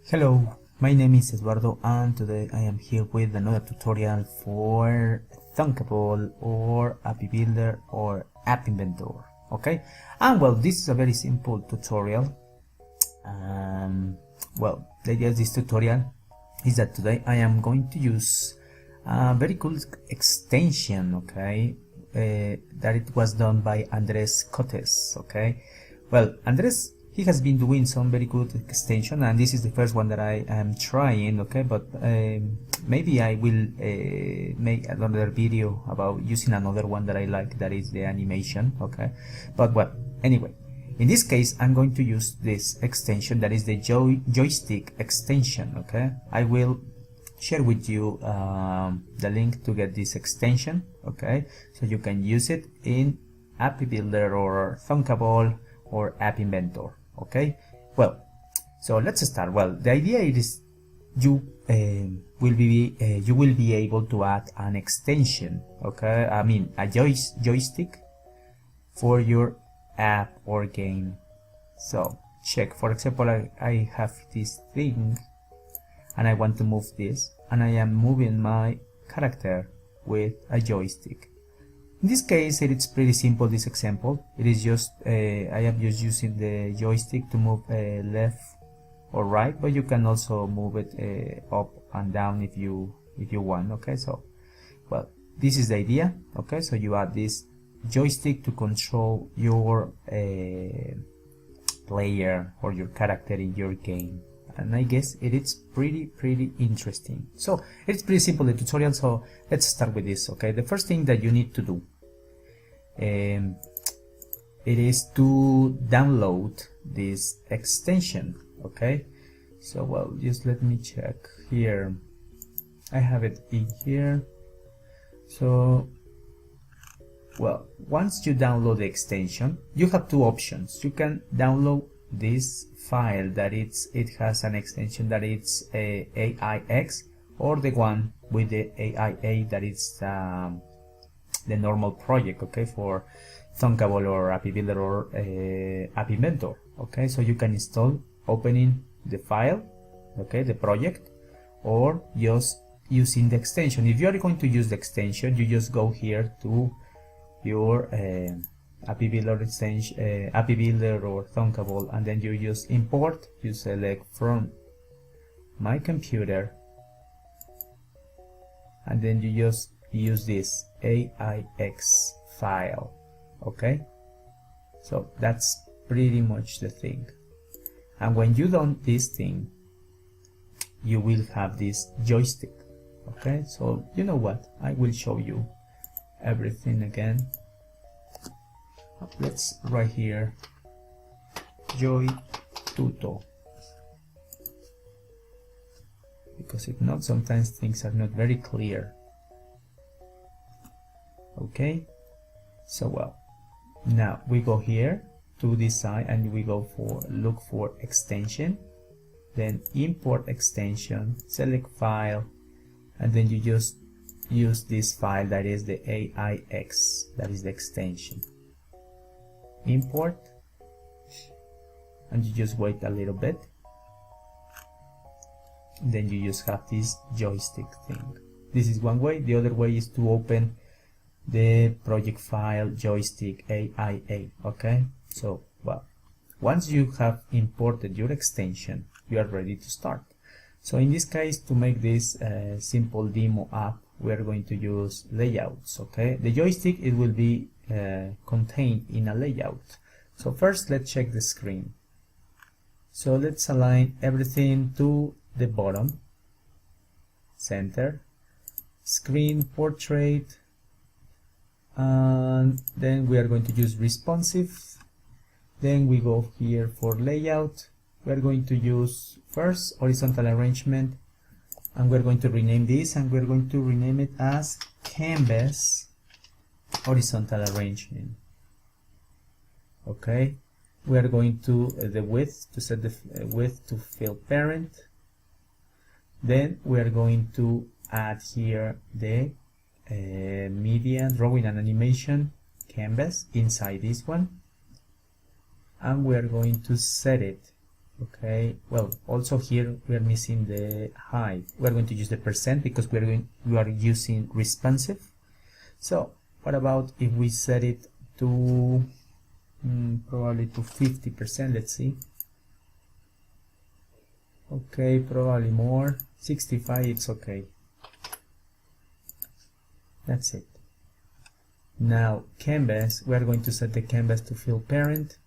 Hello, my name is Eduardo and today I am here with another tutorial for Thunkable or Appy Builder or App Inventor. Okay, and well, this is a very simple tutorial. Well, the idea of this tutorial is that today I am going to use a very cool extension, okay, that it was done by Andres Cotes. Okay, well, Andres, he has been doing some very good extension, and this is the first one that I am trying. Okay, but maybe I will make another video about using another one that I like, that is the animation. Okay, but well, anyway, in this case I'm going to use this extension that is the joystick extension. Okay, I will share with you the link to get this extension. Okay, so you can use it in App Builder or Thunkable or App Inventor. Okay, well, so let's start. Well, the idea is you will be able to add an extension. Okay, I mean a joystick for your app or game. So check, for example, I have this thing and I want to move this, and I am moving my character with a joystick. In this case, it's pretty simple. This example, it is just I am just using the joystick to move left or right, but you can also move it up and down if you want. Okay, so well, this is the idea. Okay, so you add this joystick to control your player or your character in your game, and I guess it is pretty interesting. So it's pretty simple, the tutorial, so let's start with this. Okay, the first thing that you need to do it is to download this extension. Okay, so well, just let me check here. I have it in here. So well, once you download the extension, you have two options. You can download this file that it has an extension that it's AIX, or the one with the AIA that is the normal project. Okay, for Thunkable or App Builder or App Inventor. Okay, so you can install opening the file, okay, the project, or just using the extension. If you are going to use the extension, you just go here to your App Builder extension, App Builder or Thunkable, and then you use import. You select from my computer, and then you just use this AIX file. Okay, so that's pretty much the thing. And when you done this thing, you will have this joystick. Okay, so you know what, I will show you everything again. Let's write here joy tuto, because if not, sometimes things are not very clear. Okay, so well, now we go here to this side and we go for look for extension, then import extension, select file, and then you just use this file that is the AIX, that is the extension. Import, and you just wait a little bit, then you just have this joystick thing. This is one way. The other way is to open the project file joystick AIA. Okay, so well, once you have imported your extension, you are ready to start. So in this case, to make this simple demo app, we are going to use layouts. Okay, the joystick, it will be contained in a layout. So first, let's check the screen. So let's align everything to the bottom, center, screen, portrait, and then we are going to use responsive. Then we go here for layout. We are going to use first horizontal arrangement, and we're going to rename this, and we're going to rename it as canvas horizontal arrangement. Okay, we are going to the width, to set the width to fill parent. Then we are going to add here the media, drawing and animation canvas inside this one, and we are going to set it Okay, well, also here we are missing the height. We are going to use the percent because we are using responsive. So what about if we set it to probably to 50%? Let's see. Okay, probably more. 65, it's okay. That's it. Now canvas, we are going to set the canvas to fill parent.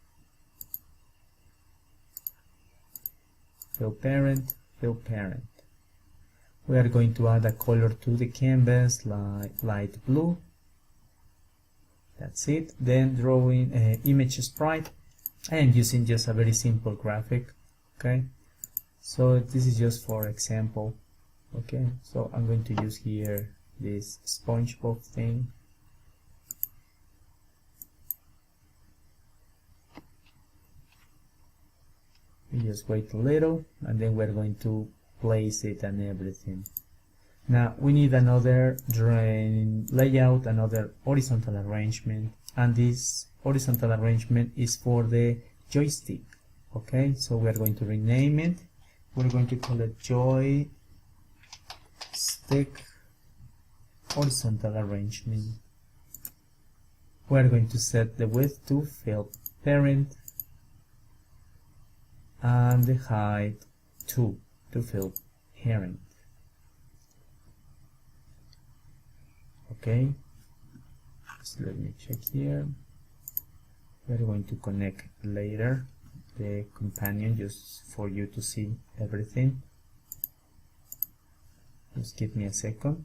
Fill parent, fill parent. We are going to add a color to the canvas, like light blue. That's it. Then drawing image sprite. I am using just a very simple graphic. Okay, so this is just for example. Okay, so I'm going to use here this SpongeBob thing. We just wait a little and then we're going to place it and everything. Now we need another layout, another horizontal arrangement, and this horizontal arrangement is for the joystick. Okay, so we are going to rename it. We're going to call it joystick horizontal arrangement. We're going to set the width to fill parent and the height to fill parent. Okay, so let me check here. We're going to connect later the companion just for you to see everything. Just give me a second.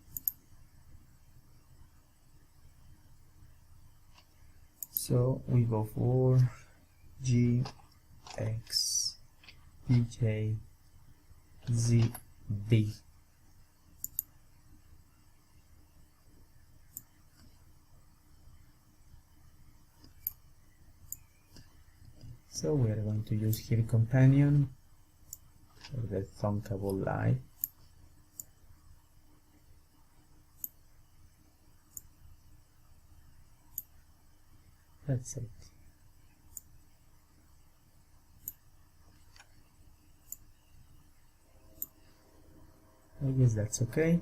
So we go for G, X, B, J, Z, B. So we are going to use here companion for the thunkable light. That's it. I guess that's okay.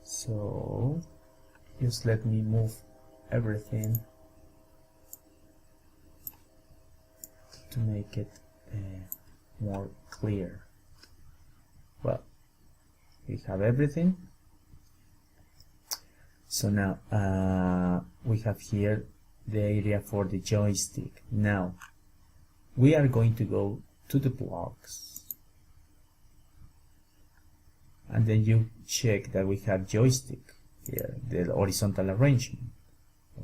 So just let me move everything to make it more clear. Well, we have everything. So now we have here the area for the joystick. Now we are going to go to the blocks and then you check that we have joystick here, the horizontal arrangement.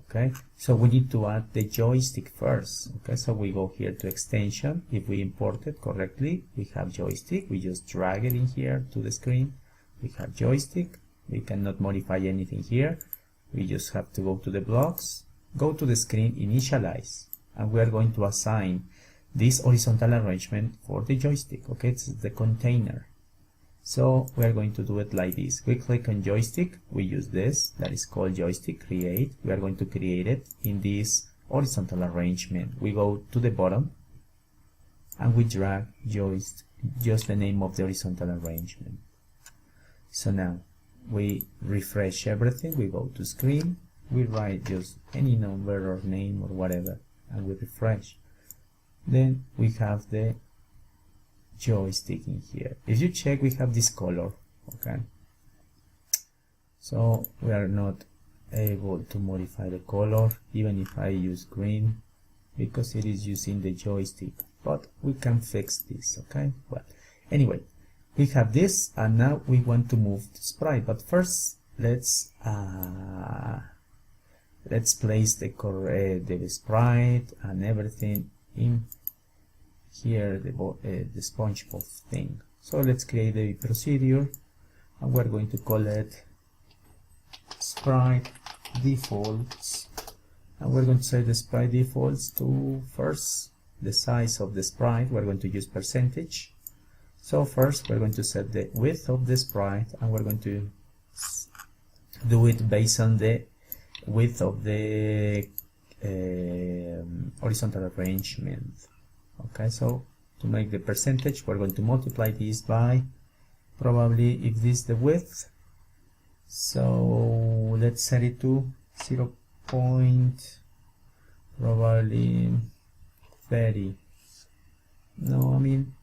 Okay, so we need to add the joystick first. Okay, so we go here to extension. If we import it correctly, we have joystick. We just drag it in here to the screen. We have joystick. We cannot modify anything here. We just have to go to the blocks, go to the screen, initialize, and we are going to assign this horizontal arrangement for the joystick. Okay, it's the container. So we are going to do it like this. We click on joystick, we use this, that is called joystick create. We are going to create it in this horizontal arrangement. We go to the bottom and we drag just the name of the horizontal arrangement. So now we refresh everything, we go to screen, we write just any number or name or whatever and we refresh. Then we have the joystick in here. If you check, we have this color. Okay, so we are not able to modify the color even if I use green because it is using the joystick, but we can fix this. Okay, well, anyway, we have this and now we want to move the sprite, but first let's place the sprite and everything in here, the SpongeBob thing. So let's create the procedure and we're going to call it sprite defaults, and we're going to set the sprite defaults to first the size of the sprite. We're going to use percentage. So first we're going to set the width of the sprite and we're going to do it based on the width of the horizontal arrangement. Okay, so to make the percentage, we're going to multiply this by, probably if this is the width, so let's set it to 0. Probably 30. No, I mean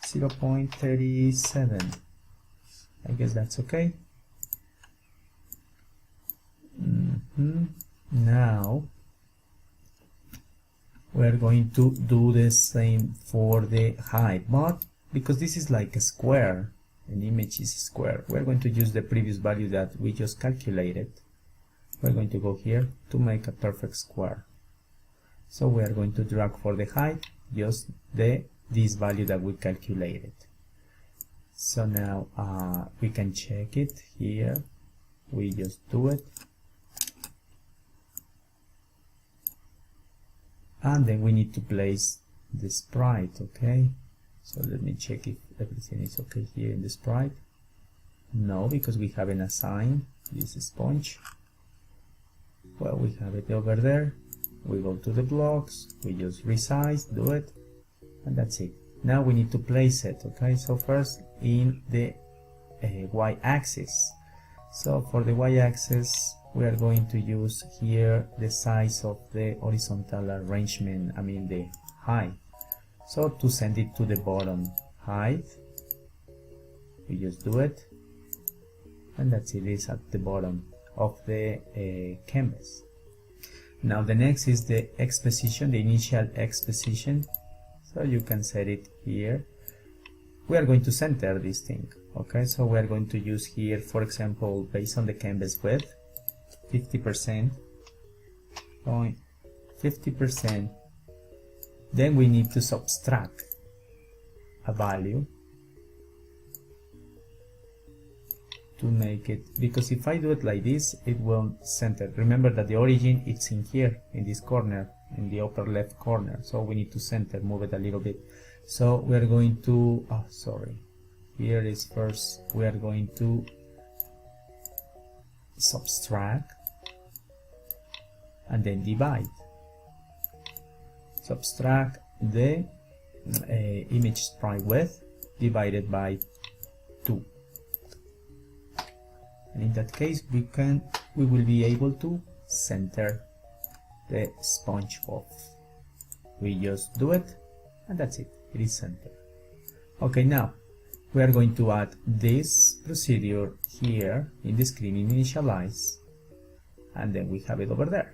0.37. I guess that's okay. Now we're going to do the same for the height, but because this is like a square, an image is a square, we're going to use the previous value that we just calculated. We're going to go here to make a perfect square. So we are going to drag for the height just this value that we calculated. So now we can check it here. We just do it. And then we need to place the sprite, okay? So let me check if everything is okay here in the sprite. No, because we haven't assigned this sponge. Well, we have it over there. We go to the blocks, we just resize, do it, and that's it. Now we need to place it, okay? So first in the y-axis. So for the y-axis, we are going to use here the size of the horizontal arrangement, I mean the height. So to send it to the bottom height, we just do it, and that's it, is at the bottom of the canvas. Now the next is the X position, the initial X position. So you can set it here. We are going to center this thing, okay? So we are going to use here, for example, based on the canvas width, 50%, 50%. Then we need to subtract a value to make it, because if I do it like this, it won't center. Remember that the origin it's in here, in this corner, in the upper left corner. So we need to center, move it a little bit. So we are going to, here is first, we are going to subtract and then divide. Subtract the image sprite width divided by 2. And in that case we will be able to center the SpongeBob. We just do it and that's it, it is centered. Okay, now we are going to add this procedure here in the screen in initialize, and then we have it over there.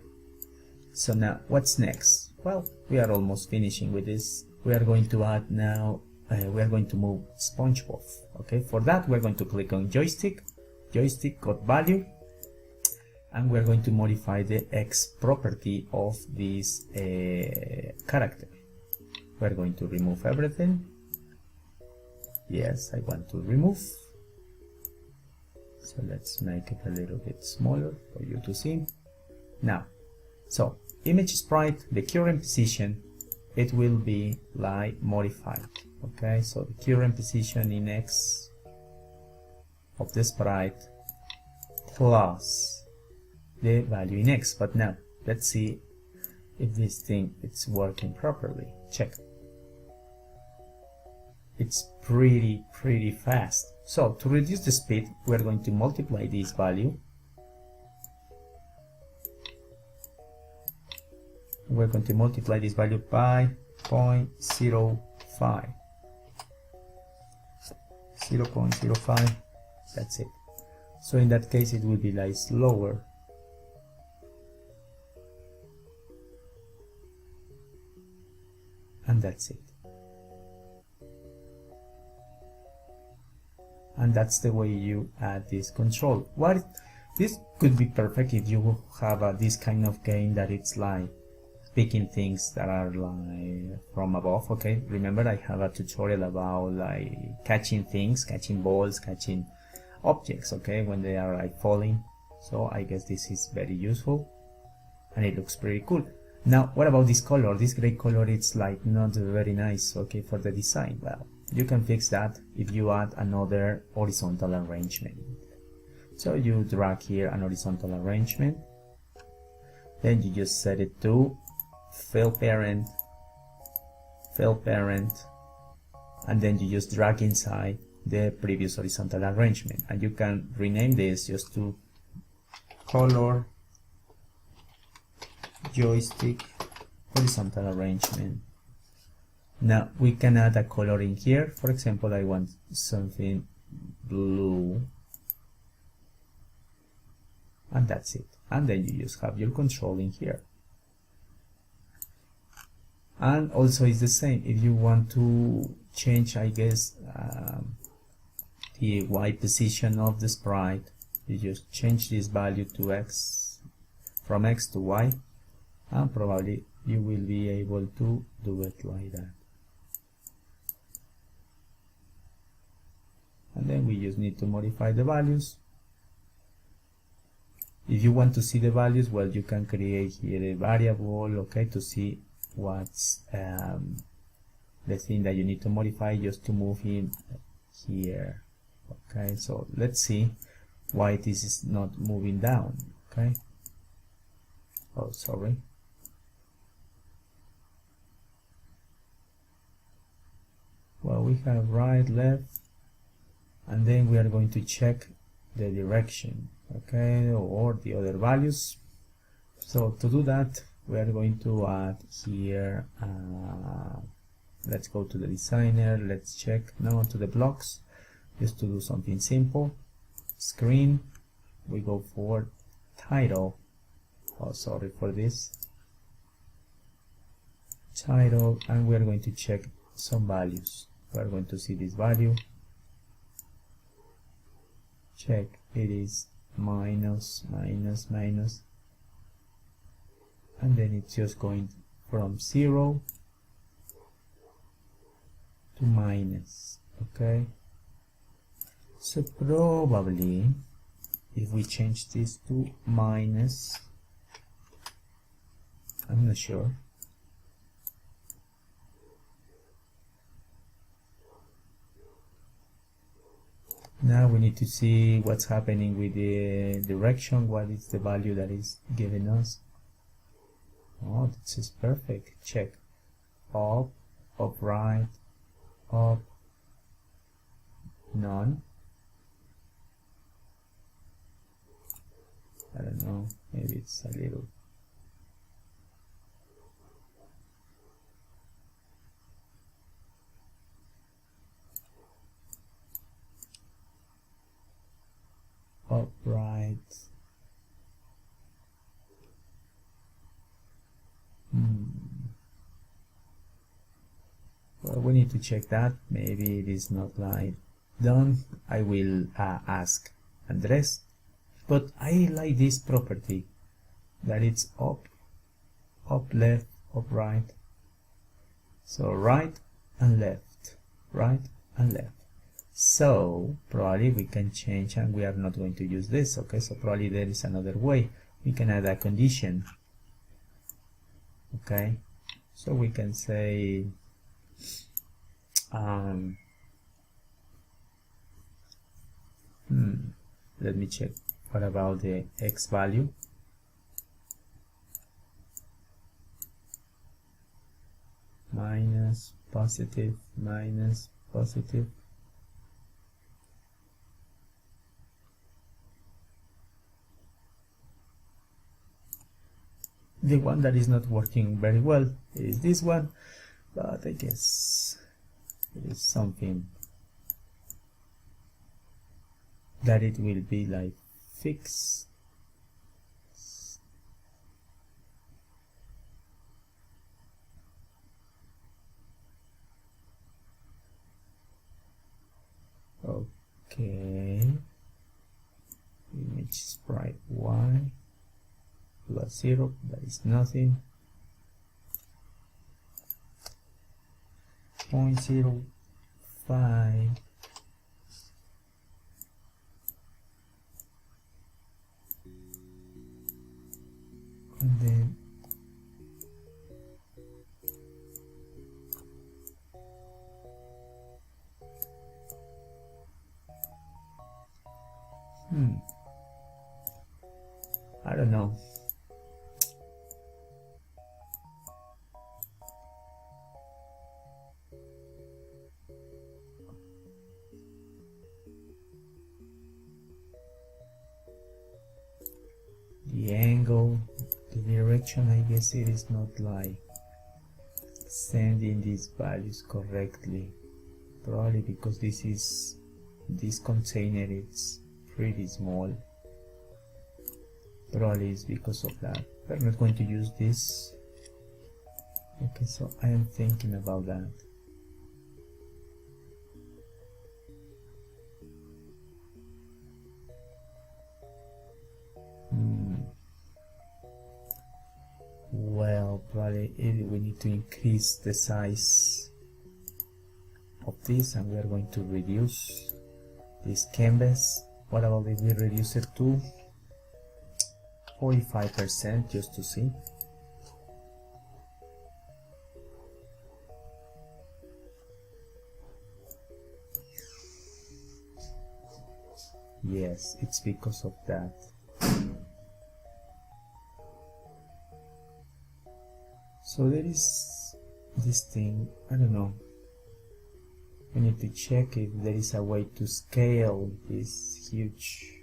So now what's next? Well, we are almost finishing with this. We are going to add now, we are going to move SpongeBob. Okay, for that we're going to click on joystick got value, and we're going to modify the X property of this character. We're going to remove everything. Yes, I want to remove. So let's make it a little bit smaller for you to see. Now, so image sprite, the current position, it will be like modified. Okay, so the current position in X of the sprite plus the value in X. But now let's see if this thing is working properly. Check. It's pretty fast. So to reduce the speed, we're going to multiply this value. We're going to multiply this value by 0.05. 0.05. That's it. So in that case it will be like slower. And that's it. And that's the way you add this control. This could be perfect if you have this kind of game that it's like picking things that are like from above. Okay, remember I have a tutorial about like catching things, catching balls, catching objects, okay, when they are like falling. So I guess this is very useful and it looks pretty cool. Now what about this color? This gray color, it's like not very nice, okay, for the design. Well, you can fix that if you add another horizontal arrangement. So you drag here an horizontal arrangement, Then you just set it to fill parent, and then you just drag inside the previous horizontal arrangement, and you can rename this just to color joystick horizontal arrangement. Now we can add a color in here. For example, I want something blue, and that's it. And then you just have your control in here. And also it's the same if you want to change, I guess, the Y position of the sprite. You just change this value to X, from X to Y, and probably you will be able to do it like that. And then we just need to modify the values. If you want to see the values, well, you can create here a variable, okay, to see what's the thing that you need to modify, just to move in here. Okay, so let's see why this is not moving down. Okay, oh sorry, well, we have right, left, and then we are going to check the direction, okay, or the other values. So to do that, we are going to add here, let's go to the designer, let's check now to the blocks, just to do something simple. Screen, we go for title, oh sorry for this, title, and we are going to check some values. We are going to see this value, check, it is minus, minus, minus, and then it's just going from 0 to minus. Okay, so probably if we change this to minus, I'm not sure, now we need to see what's happening with the direction, what is the value that is giving us. Oh, this is perfect. Check up, up right, up, none. I don't know, maybe it's a little. Upright. Well, we need to check that. Maybe it is not like done. I will ask Andres, but I like this property that it's up, up, left, up, right. So right and left, right and left. So probably we can change, and we are not going to use this. Okay, so probably there is another way. We can add a condition. Okay, so we can say let me check, what about the X value? Minus, positive, minus, positive. The one that is not working very well is this one, but I guess it is something that it will be like fixed. Okay, image sprite Y plus 0, that is nothing. 0.05, and then I don't know. go the direction. I guess it is not like sending these values correctly, probably because this container is pretty small. Probably it's because of that. We're not going to use this. Okay, so I am thinking about that. Well, probably we need to increase the size of this, and we are going to reduce this canvas. What about if we reduce it to 45% just to see? Yes, it's because of that. So there is this thing, I don't know. We need to check if there is a way to scale this huge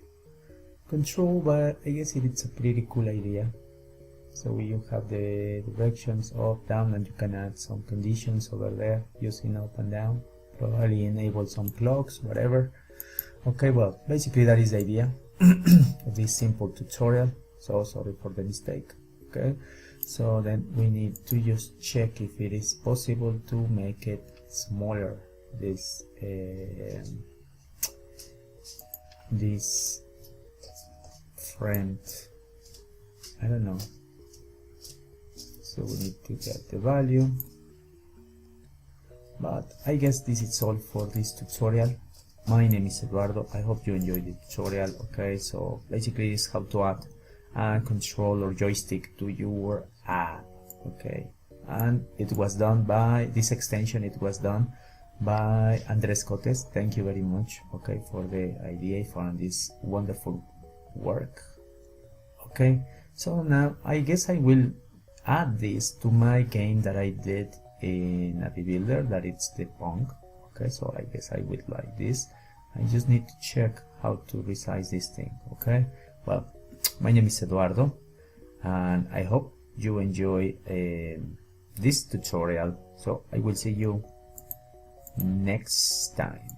control, but I guess it's a pretty cool idea. So you have the directions up, down, and you can add some conditions over there using up and down. Probably enable some clocks, whatever. Okay, well, basically that is the idea of this simple tutorial. So sorry for the mistake. Okay, so then we need to just check if it is possible to make it smaller. This friend, I don't know. So we need to get the value, but I guess this is all for this tutorial. My name is Eduardo. I hope you enjoyed the tutorial. Okay, so basically it's how to add a control or joystick to your app. Okay, and it was done by this extension. It was done by Andres Cotes. Thank you very much, okay, for the idea, for this wonderful work. Okay, so now I guess I will add this to my game that I did in App Builder, that it's the Pong. Okay, so I guess I would like this. I just need to check how to resize this thing. Okay, well, my name is Eduardo, and I hope you enjoy this tutorial. So I will see you next time.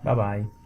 Bye bye.